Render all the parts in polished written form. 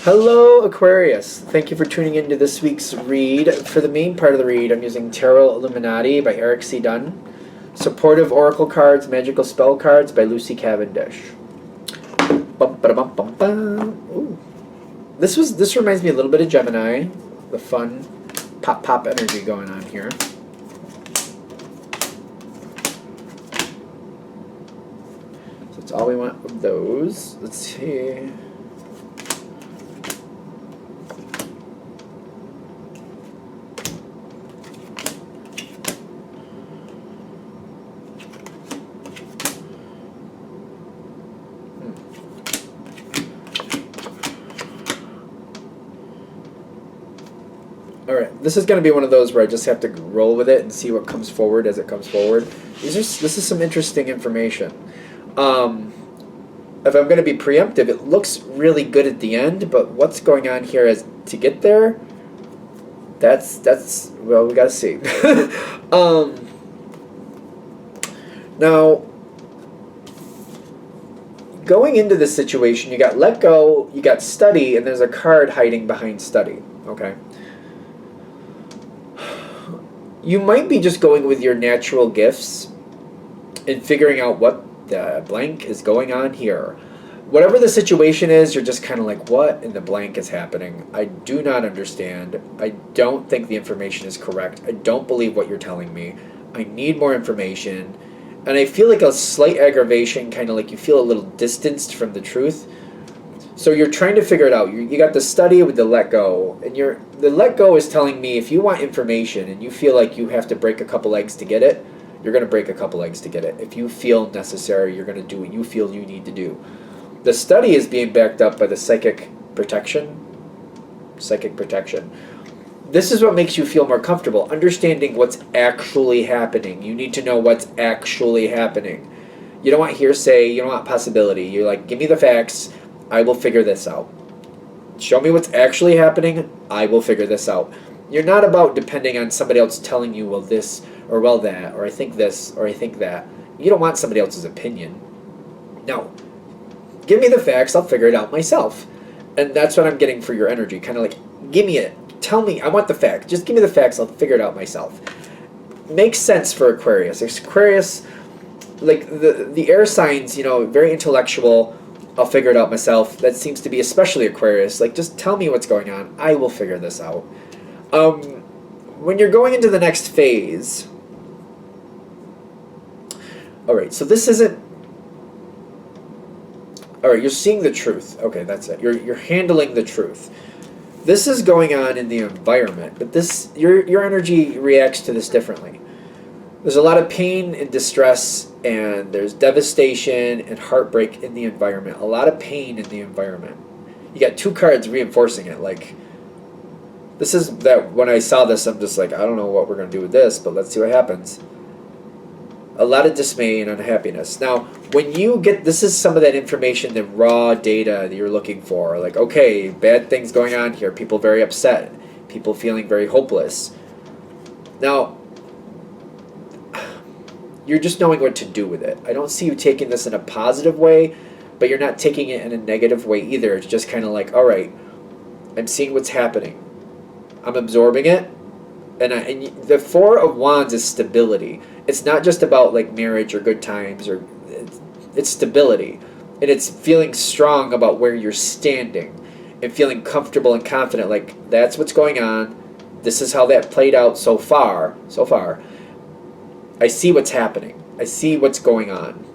Hello, Aquarius. Thank you for tuning into this week's read. For the main part of the read, I'm using Tarot Illuminati by Eric C. Dunn, Supportive Oracle Cards, Magical Spell Cards by Lucy Cavendish. Bum, ba-da-bum, bum, bum. Ooh. This reminds me a little bit of Gemini, the fun pop energy going on here. So that's all we want of those. Let's see. Alright, this is going to be one of those where I just have to roll with it and see what comes forward as it comes forward. This is some interesting information. If I'm going to be preemptive, it looks really good at the end, but what's going on here is to get there, that's well, we got to see. Now, going into this situation, you got let go, you got study, and there's a card hiding behind study, okay? You might be just going with your natural gifts and figuring out what the blank is going on here. Whatever the situation is, you're just kind of like, what in the blank is happening? I do not understand. I don't think the information is correct. I don't believe what you're telling me. I need more information. And I feel like a slight aggravation, kind of like you feel a little distanced from the truth. So you're trying to figure it out. You got the study with the let go, and the let go is telling me if you want information and you feel like you have to break a couple eggs to get it, you're going to break a couple eggs to get it. If you feel necessary, you're going to do what you feel you need to do. The study is being backed up by the psychic protection. Psychic protection. This is what makes you feel more comfortable, understanding what's actually happening. You need to know what's actually happening. You don't want hearsay. You don't want possibility. You're like, give me the facts. I will figure this out. Show me what's actually happening. I will figure this out. You're not about depending on somebody else telling you, well, this, or well, that, or I think this, or I think that. You don't want somebody else's opinion. No. Give me the facts. I'll figure it out myself. And that's what I'm getting for your energy. Kind of like, give me it. Tell me. I want the facts. Just give me the facts. I'll figure it out myself. Makes sense for Aquarius. Aquarius, like the air signs, very intellectual. I'll figure it out myself. That seems to be especially Aquarius. Like, just tell me what's going on. I will figure this out. When you're going into the next phase... Alright, so this isn't... Alright, you're seeing the truth. Okay, that's it. You're handling the truth. This is going on in the environment, but your energy reacts to this differently. There's a lot of pain and distress, and there's devastation and heartbreak in the environment. A lot of pain in the environment. You got two cards reinforcing it. Like, this is that when I saw this, I'm just like, I don't know what we're going to do with this, but let's see what happens. A lot of dismay and unhappiness. Now, when you get, this is some of that information, the raw data that you're looking for. Like, okay, bad things going on here. People very upset. People feeling very hopeless. Now, you're just knowing what to do with it. I don't see you taking this in a positive way, but you're not taking it in a negative way either. It's just kind of like, all right, I'm seeing what's happening. I'm absorbing it. And the Four of Wands is stability. It's not just about like marriage or good times, or it's stability. And it's feeling strong about where you're standing and feeling comfortable and confident. Like, that's what's going on. This is how that played out so far. I see what's happening. I see what's going on.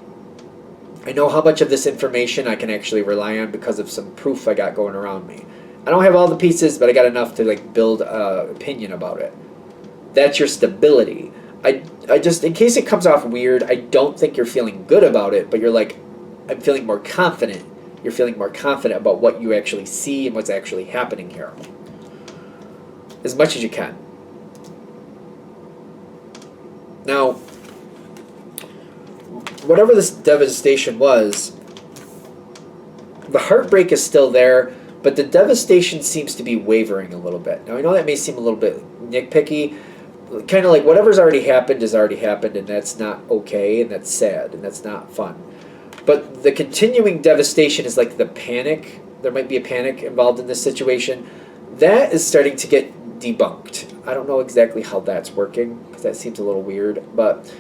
I know how much of this information I can actually rely on because of some proof I got going around me. I don't have all the pieces, but I got enough to like build an opinion about it. That's your stability. I just, in case it comes off weird, I don't think you're feeling good about it, but you're like, I'm feeling more confident. You're feeling more confident about what you actually see and what's actually happening here. As much as you can. Now, whatever this devastation was, the heartbreak is still there, but the devastation seems to be wavering a little bit. Now, I know that may seem a little bit nitpicky, kind of like whatever's already happened has already happened, and that's not okay, and that's sad, and that's not fun. But the continuing devastation is like the panic there might be a panic involved in this situation. That is starting to get debunked. I don't know exactly how that's working, because that seems a little weird, but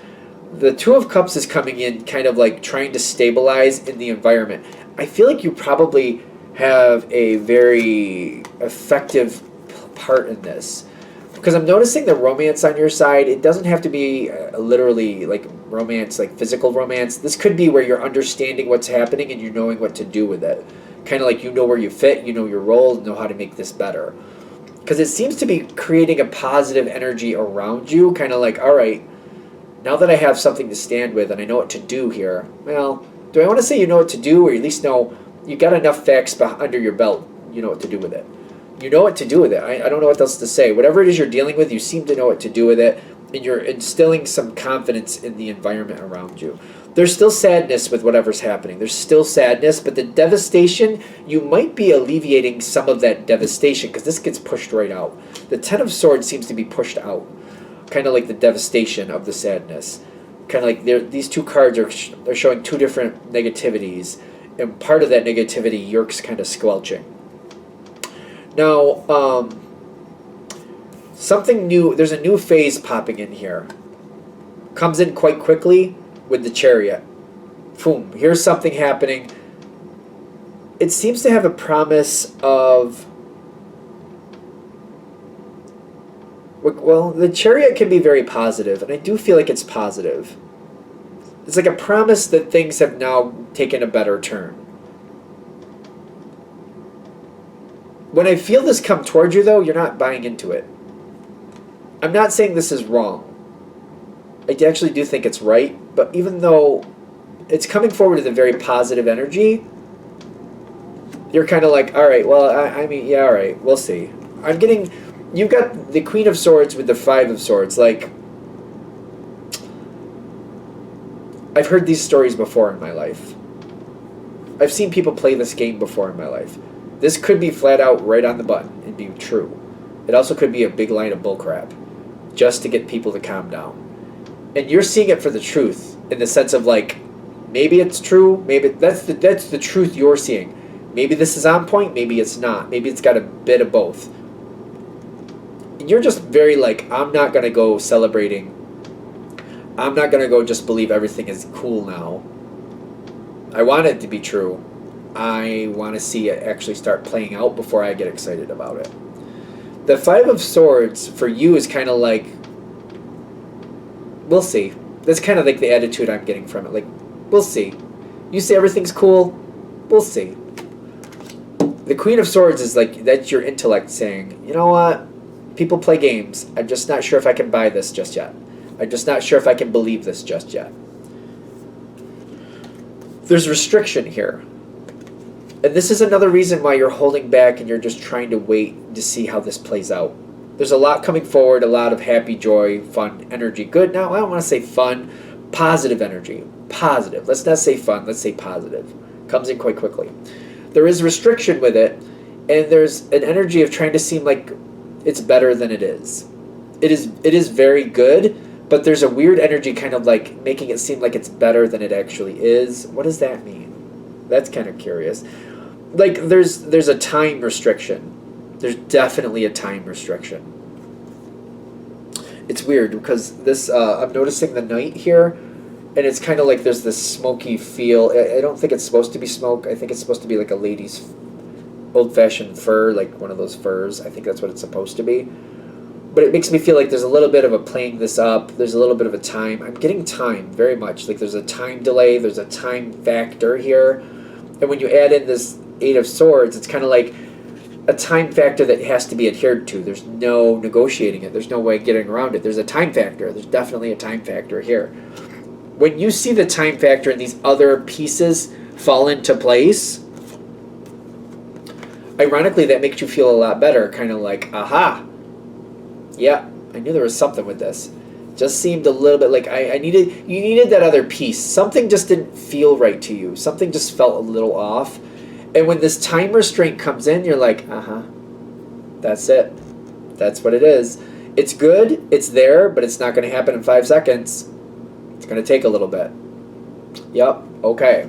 the Two of Cups is coming in kind of like trying to stabilize in the environment. I feel like you probably have a very effective part in this, because I'm noticing the romance on your side. It doesn't have to be literally like romance, like physical romance. This could be where you're understanding what's happening and you're knowing what to do with it. Kind of like you know where you fit, you know your role, know how to make this better. Because it seems to be creating a positive energy around you, kind of like, all right, now that I have something to stand with and I know what to do here, well, do I want to say you know what to do, or at least know you got enough facts under your belt, you know what to do with it. You know what to do with it. I don't know what else to say. Whatever it is you're dealing with, you seem to know what to do with it, and you're instilling some confidence in the environment around you. There's still sadness with whatever's happening. There's still sadness, but the devastation, you might be alleviating some of that devastation, because this gets pushed right out. The Ten of Swords seems to be pushed out, kind of like the devastation of the sadness. Kind of like these two cards are showing two different negativities, and part of that negativity Yerk's kind of squelching. Now, something new, there's a new phase popping in here. Comes in quite quickly with the Chariot. Boom, here's something happening. It seems to have a promise of, well, the Chariot can be very positive, and I do feel like it's positive. It's like a promise that things have now taken a better turn. When I feel this come towards you, though, you're not buying into it. I'm not saying this is wrong. I actually do think it's right, but even though it's coming forward with a very positive energy, you're kind of like, all right, well, I mean, yeah, all right, we'll see. I'm getting, you've got the Queen of Swords with the Five of Swords. Like, I've heard these stories before in my life. I've seen people play this game before in my life. This could be flat out right on the button and be true. It also could be a big line of bullcrap, just to get people to calm down. And you're seeing it for the truth, in the sense of like, maybe it's true, maybe that's the truth you're seeing. Maybe this is on point, maybe it's not. Maybe it's got a bit of both. And you're just very like, I'm not going to go celebrating. I'm not going to go just believe everything is cool now. I want it to be true. I want to see it actually start playing out before I get excited about it. The Five of Swords for you is kind of like, we'll see. That's kind of like the attitude I'm getting from it. Like, we'll see. You say everything's cool, we'll see. The Queen of Swords is like, that's your intellect saying, you know what? People play games. I'm just not sure if I can buy this just yet. I'm just not sure if I can believe this just yet. There's restriction here. And this is another reason why you're holding back and you're just trying to wait to see how this plays out. There's a lot coming forward, a lot of happy, joy, fun, energy. Good. Now, I don't want to say fun. Positive energy. Positive. Let's not say fun. Let's say positive. Comes in quite quickly. There is restriction with it, and there's an energy of trying to seem like it's better than it is. It is very good, but there's a weird energy kind of like making it seem like it's better than it actually is. What does that mean? That's kind of curious. Like, there's a time restriction. There's definitely a time restriction. It's weird because this, I'm noticing the night here, and it's kind of like there's this smoky feel. I don't think it's supposed to be smoke. I think it's supposed to be like a lady's old-fashioned fur, like one of those furs. I think that's what it's supposed to be. But it makes me feel like there's a little bit of a playing this up. There's a little bit of a time. I'm getting time very much. Like there's a time delay. There's a time factor here. And when you add in this Eight of Swords, it's kind of like a time factor that has to be adhered to. There's no negotiating it. There's no way getting around it. There's a time factor. There's definitely a time factor here. When you see the time factor and these other pieces fall into place, ironically, that makes you feel a lot better. Kind of like, aha. Yeah, I knew there was something with this. Just seemed a little bit like you needed that other piece. Something just didn't feel right to you. Something just felt a little off. And when this time restraint comes in, you're like, that's it. That's what it is. It's good, it's there, but it's not going to happen in 5 seconds. It's going to take a little bit. Yep, okay.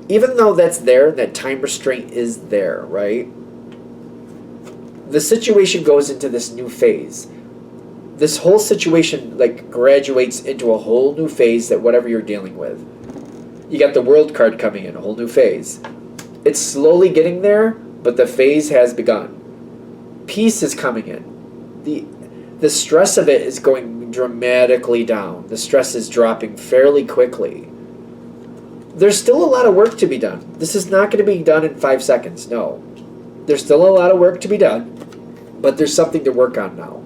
even though that's there, that time restraint is there, right? The situation goes into this new phase. This whole situation like graduates into a whole new phase that whatever you're dealing with. You got the World card coming in, a whole new phase. It's slowly getting there, but the phase has begun. Peace is coming in. The stress of it is going dramatically down. The stress is dropping fairly quickly. There's still a lot of work to be done. This is not going to be done in 5 seconds, no. There's still a lot of work to be done, but there's something to work on now.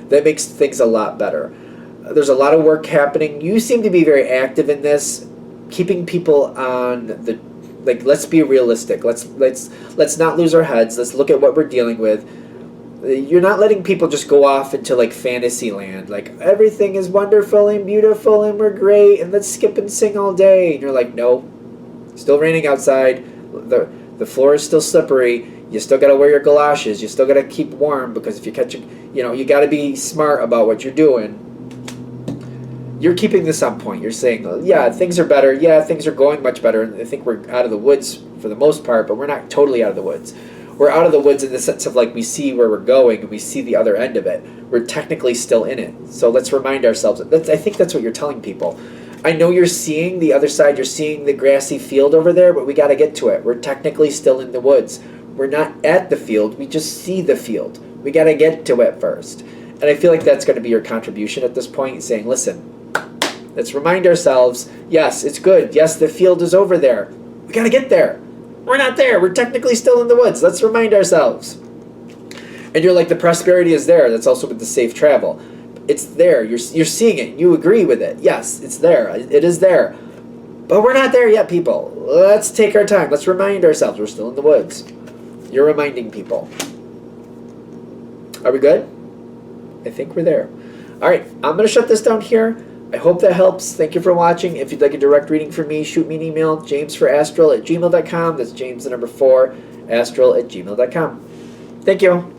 That makes things a lot better. There's a lot of work happening. You seem to be very active in this, keeping people on the, like, let's be realistic. Let's not lose our heads. Let's look at what we're dealing with. You're not letting people just go off into like fantasy land, like everything is wonderful and beautiful and we're great and let's skip and sing all day. And you're like, no, still raining outside. The floor is still slippery. You still got to wear your galoshes. You still got to keep warm because if you catch, you got to be smart about what you're doing. You're keeping this on point. You're saying, yeah, things are better. Yeah, things are going much better. And I think we're out of the woods for the most part, but we're not totally out of the woods. We're out of the woods in the sense of like we see where we're going and we see the other end of it. We're technically still in it. So let's remind ourselves. I think that's what you're telling people. I know you're seeing the other side. You're seeing the grassy field over there, but we got to get to it. We're technically still in the woods. We're not at the field. We just see the field. We got to get to it first. And I feel like that's going to be your contribution at this point, saying, listen, let's remind ourselves, yes, it's good. Yes, the field is over there. We got to get there. We're not there. We're technically still in the woods. Let's remind ourselves. And you're like, the prosperity is there. That's also with the safe travel. It's there. You're seeing it. You agree with it. Yes, it's there. It is there. But we're not there yet, people. Let's take our time. Let's remind ourselves we're still in the woods. You're reminding people. Are we good? I think we're there. All right, I'm going to shut this down here. I hope that helps. Thank you for watching. If you'd like a direct reading from me, shoot me an email, jamesforastral@gmail.com. That's James, the number 4, astral@gmail.com. Thank you.